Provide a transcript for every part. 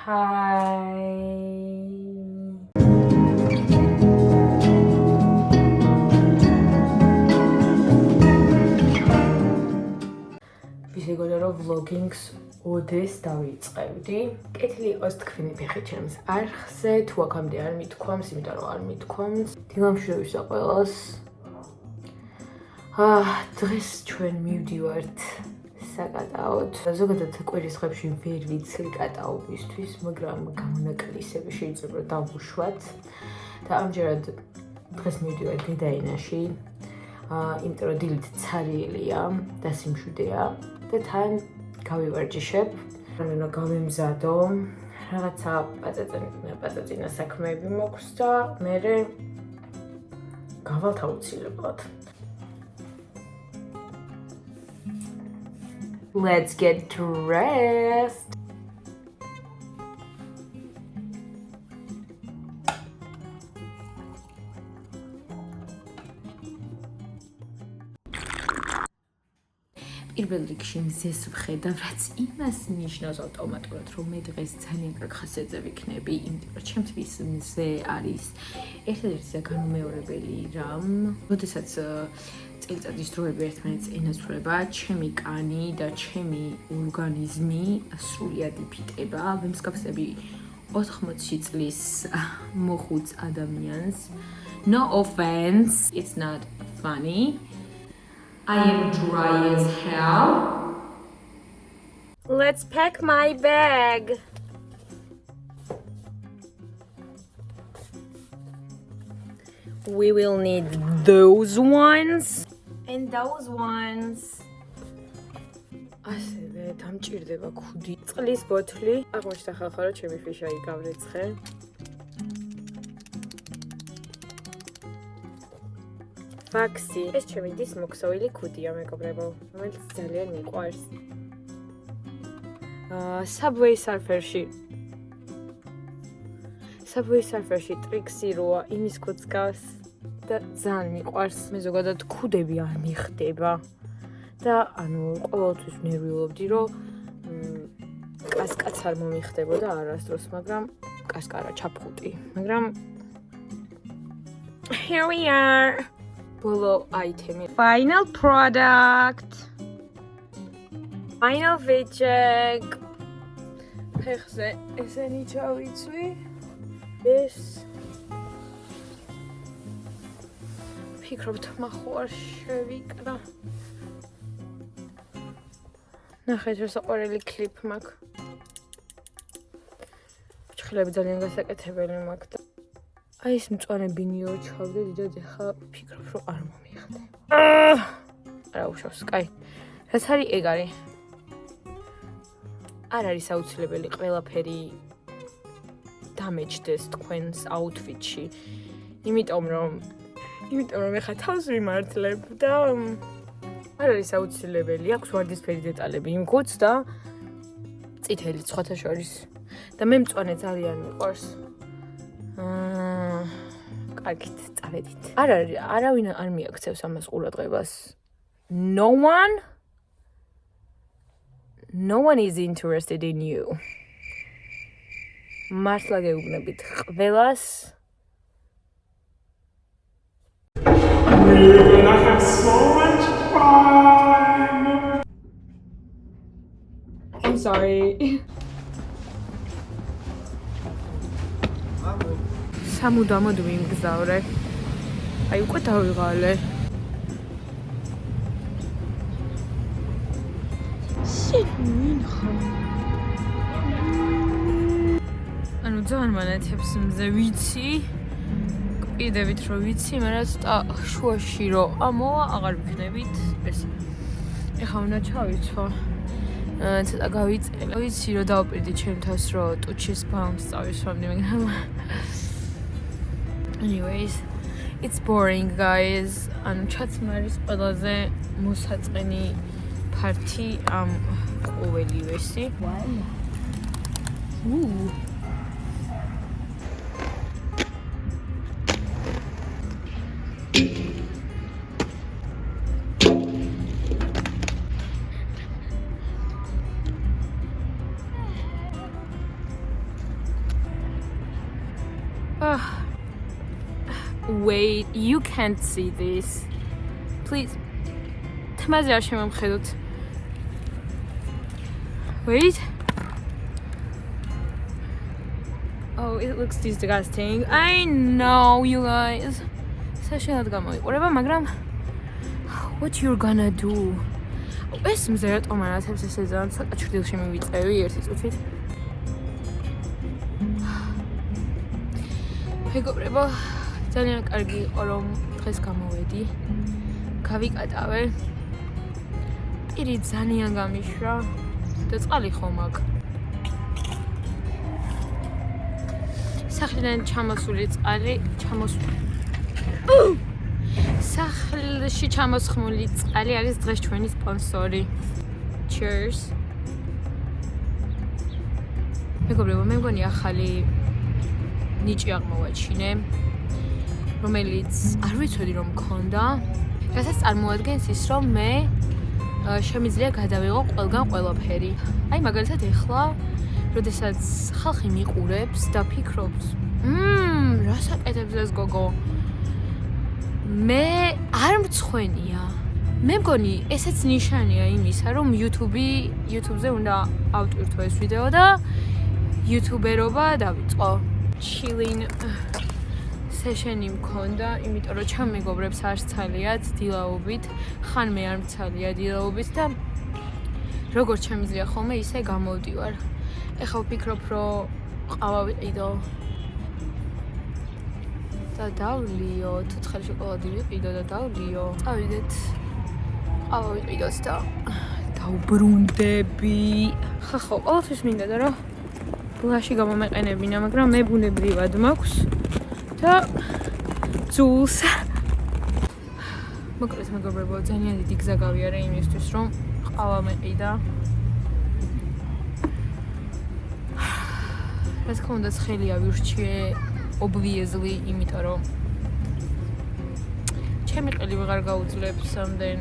Hi. ვისეგონა რომ vlogging-ს ოდეს დავიწყებდი. კეთილი იყოს თქვენი ფეხი ჩემს არხზე, თუ აქამდე არ მithქვამს, იმიტომ რომ არ მithქვამს. დილამშვიდობისა ყველას. დღეს ჩვენ მივდივართ საკატაოდ. ზოგადად კვირისხებში ვერ ვიცი კატაობისთვის, მაგრამ გამონაკლისები შეიძლება დავუშვათ. და ამჯერად დღეს მივდივართ დედაენაში. იმიტომ რომ დილით ცარიელია და სიმშვიდეა და თან გავივარჯიშებ. რამენა გავემზადო, რაღაცა პაწაწინა საქმეები მაქვს და მერე გავალთ აუცილებლად. Let's get dressed. პირველ რიგში მზეს ვხედავ, რაც იმას ნიშნავს ავტომატურად, რომ მე დღეს ძალიან კარგ ხასიათზე ვიქნები, იმიტომ რომ ჩემთვის მზე არის ერთადერთი და განუმეორებელი რამ. როდესაც წელიწადის დროები ერთმანეთს ენაცვლება, ჩემი კანი და ჩემი ორგანიზმი სრულად იფიტება. ვემსგავსები 80 წლის მოხუც ადამიანს. No offense, it's not funny. I am dry as hell. Let's pack my bag. We will need those ones and those ones. ასევე დამჭირდება ქუდი, წყლის ბოთლი. აღმოჩნდა ხალხო, რომ ჩემი ფიშა იგავრეცხე. Faxi. ეს ჩემი დის მოქსოვილი ქუდია, მეგობრებო, რომელიც ძალიან მიყვარს. Subway Surfer-ში ტრიქსი როა იმის ქუდს გავს და ძალიან მიყვარს. მე ზოგადად ქუდები არ მიხდება და ანუ ყოველთვის ნერვიულობდი, რომ კასკაც არ მომიხდებოდა არასდროს, მაგრამ კასკარა ჩაფხუტი. მაგრამ here we are. Bolo item. Final product. Final feature. ფეხზე ესენი ჩავიცვი. ეს ფიქრობთ მახო არ შევიკრა. ნახეთ რა საყვარელი კლიპ მაქვს. ფრჩხილები ძალიან გასაკეთებელი მაქვს და აი ეს მწვანე ბინიო ჩავდე და ეხა ფიქრობ რომ არ მომიხდე. არა უშავს, კაი. რაც არის ეგ არის. არ არის აუცილებელი ყველაფერი დამეჯდეს თქვენს აუთფიტში. იმიტომ რომ ეხა თავს ვიმართლებ და არ არის აუცილებელი. აქვს ვარდისფერი დეტალები იმ ქუდს და წითელი სხვათა შორის. და მე მწვანე ძალიან მიყვარს. კარგით, წავედით. არავინ არ მიაქცევს ამას ყურადღებას. No one is interested in you. მართლა გეუბნებით ყველას. We're gonna have so much fun. I'm sorry. სამუდამოდ ვიმგზავრე. აი უკვე დავიღალე. ანუ ძალიან მანათებს მზე ვიცი. კიდევით რომ ვიცი, მაგრამ ცოტა შუაში რომ ამოვა აღარ ვიქნებით. ეს ეხლა უნდა ჩავიცვა. ცოტა გავიწერე. ვიცი რომ დავპირდი ჩემ თავს რომ ტუჩის ბაუნს წავისვამდი, მაგრამ anyways, it's boring guys. ანუ ჩაცმარის ყველაზე მოსაწყენი ფართი ამ ყოველივესი. Wait, you can't see this. Please. თმაზე არ შემომხედოთ. Wait. Oh, it looks disgusting. I know, you guys. საშინად გამოიყურება, მაგრამ what you're gonna do? ეს მზე რატომ არათებს ესე ძალიან ცოტა ჩრდილში მივიწევი ერთი წუთით. მეგობრებო, ძალიან კარგი იყო რომ დღეს გამოვედი. გავიკატავე. პირი ძალიან გამიშრა და წყალი ხომ აქვს. სახლიდან ჩამოსული წყალი, სახლში ჩამოსხმული წყალი არის დღეს ჩვენი სპონსორი. Cheers. მეგობრებო, მე მგონი ახალი ნიჭი აღმოვაჩინე, რომელიც არ ვიცოდი რომ მქონდა. რასაც წარმოადგენს ის, რომ მე შემიძლია გადავიღო ყველგან ყველაფერი. აი მაგალითად ეხლა, როდესაც ხალხი მიყურებს და ფიქრობს, რას აკეთებს ეს გოგო? მე არ მცხვენია. მე მგონი ესეც ნიშანია იმისა, რომ YouTube-ზე უნდა ავტვირთო ეს ვიდეო და YouTuber-ობა დავიწყო. Chilling session-ი მქონდა, იმიტომ რომ ჩემ მეგობრებს არ სცალიათ დილაობით, ხან მე არ მცალია დილაობით და როგორც შემიძლია ხოლმე ისე გამოვდივარ. ეხლა ვფიქრობ, რომ ყავა ვიყიდო და დავლიო, ცოცხალი შოკოლადი ვიყიდო და დავლიო. წავიდეთ. ყავა ვიყიდოთ და დავბრუნდები. ხო, ყველაფერს მინდა და რა ბლაში გამომეყენებინა, მაგრამ მე ბუნებრივად მაქვს და ძულს. მოკლედ მეგობრებო, ძალიან დიდი გზა გავიარე იმისთვის, რომ ყავა მეყიდა. რა თქმა უნდა, ცხელია ვირჩიე obviously, იმიტომ რომ ჩემი ყელი ვეღარ გაუძლებს ამდენ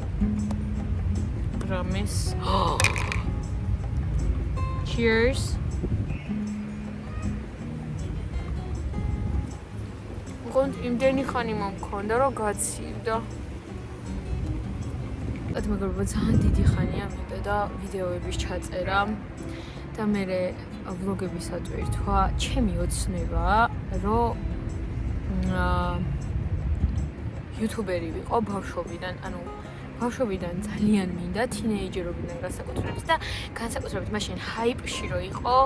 გრამის. Cheers. იმდენი ხანი მომქონდა, რომ გაცივდა. მეგობრებო, ძალიან დიდი ხანია მინდა და ვიდეოების ჩაწერა და მე ვლოგების ატვირთვა. ჩემი ოცნებაა, რომ YouTuber-ი ვიყო ბავშვობიდან, ანუ ბავშვობიდან ძალიან მინდა, თინეიჯერობიდან განსაკუთრებით მაშინ ჰაიპში რო იყო,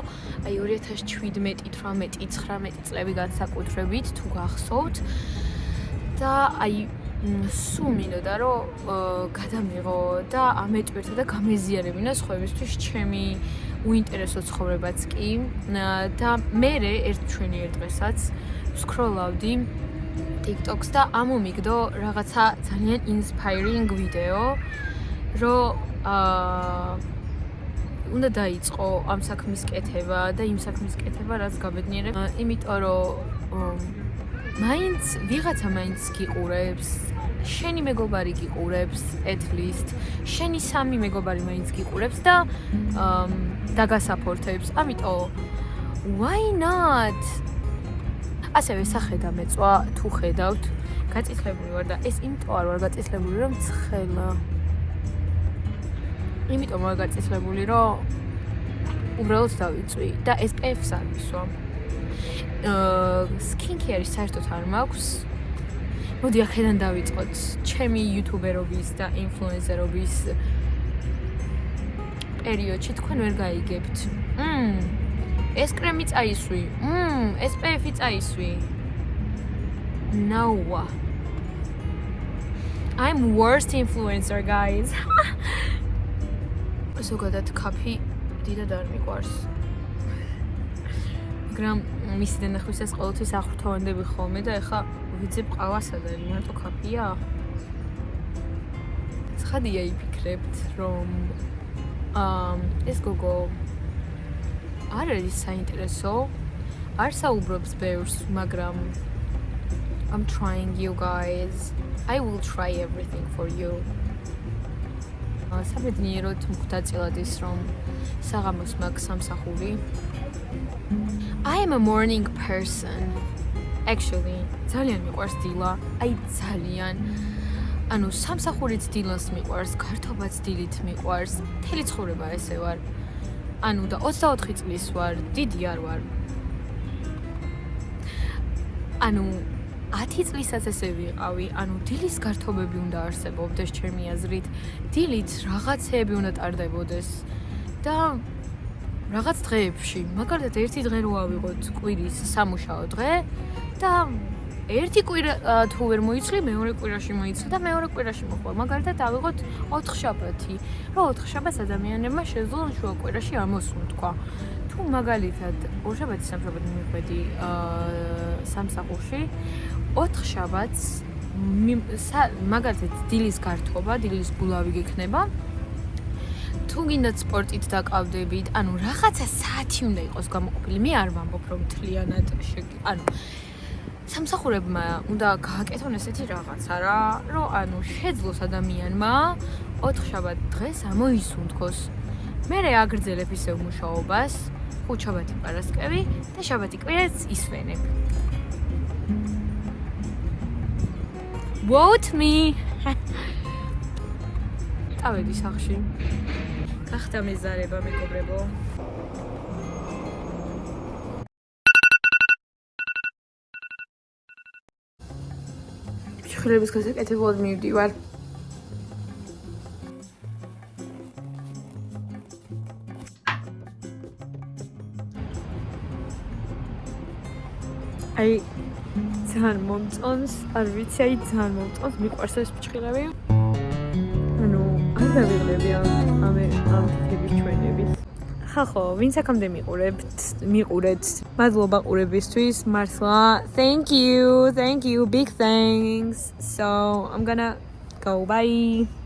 აი 2017-18-19 წლები განსაკუთრებით თუ გახსოვთ და აი სულ მინდოდა რომ გადამიღო და ამეტვირთო და გამეზიარებინა სხვებისთვის ჩემი უინტერესო ცხოვრებაც კი და მე ჩვენი ერთ დღესაც ვსკროლავდი TikTok-ს და ამომიგდო რაღაცა ძალიან inspiring ვიდეო, რომ უნდა დაიწყო ამ საქმის კეთება და იმ საქმის კეთება, რაც გაბედნიერებს, იმიტომ რომ ვიღაცა მაინც გიყურებს, შენი მეგობარი გიყურებს, at least, შენი სამი მეგობარი მაინც გიყურებს და დაგასაპორტებს. ამიტომ why not? ასევე სახედა მეწვა თუ ხედავთ, გაწითლებული ვარ და ეს იმიტომ არ ვარ გაწითლებული, რომ ცხელა. იმიტომ ვარ გაწითლებული, რომ უბრალოდ დავიწვი და SPF-ს არ ვისვა. Skincare-ი საერთოდ არ მაქვს. მოდი აქედან დავიწყოთ ჩემი YouTuber-ობის და influencer-ობის პერიოდში თქვენ ვერ გაიგებთ. ეს კრემი წაისვი. SPF-ი წაისვი. No. I'm worst influencer, guys. ზოგადად კაფე დიდად არ მიყვარს. მაგრამ მისი დანახვისას ყოველთვის აღვთავანდები ხოლმე და ეხლა ვიცი ყავასა და მარტო კაფეა. ცხადია იფიქრებთ, რომ ეს გოგო არ არის საინტერესო, არ საუბრობს ბევრს, მაგრამ I'm trying, you guys. I will try everything for you. საბედნიეროდ მკვდაწილად ის რომ საღამოს მაქვს სამსახური. I am a morning person. actually ძალიან მიყვარს დილა, აი ძალიან. ანუ სამსახურიც დილას მიყვარს, ქართობაც დილით მიყვარს, მთელი ცხოვრება ესე ვარ. ანუ და 24 წლის ვარ, დიდი არ ვარ. ანუ 10 წლისაც ესე ვიყავი, ანუ დილის გართობები უნდა არსებობდეს ჩემი აზრით, დილით რაღაცეები უნდა ტარდებოდეს და რაღაც დღეებში, მაგალითად ერთი დღე რო ავიღოთ კვირის სამუშაო დღე და ერთი კვირა თუ ვერ მოიცვლი, მეორე კვირაში მოიცვლი და მეორე კვირაში მოხვალ. მაგალითად ავიღოთ 4 შაბათი, რომ 4 შაბათს ადამიანებმა შეძლონ შუა კვირაში არ მოსვლონ თქვა. თუ მაგალითად 2 შაბათი, 3 შაბათი მიხვედი სამსახურში, 4 შაბათს მაგალითად დილის გართობა, დილის გულავი გექნება. თუ გინდათ სპორტით დაკავდებით, ანუ რაღაცა საათი უნდა იყოს გამოყოფილი. მე არ ვამბობ რომ მთლიანად ანუ სამსახურებმა უნდა გააკეთონ ესეთი რაღაცა რა, რომ ანუ შეძლოს ადამიანმა 4 შაბათ დღეს ამოისუნთქოს. მერე აგრძელებ ისევ მუშაობას, 5 შაბათი პარასკევი და შაბათი კვირაც ისვენებ. Vote me. წავედი სახლში. გახდა მეზარება მეგობრებო. შეხლების გასაკეთებლად მივდივარ. აი ძალიან მომწონს, არ ვიცი, აი ძალიან მომწონს, მიყვარს ეს ფიჭილები. ანუ არ დავიღლები ამ თითების ჩვენების. ხახო, ვინც აქამდე მიყურეთ. მადლობა ყურებისთვის. მართლა, thank you, big thanks. So, I'm gonna go, bye.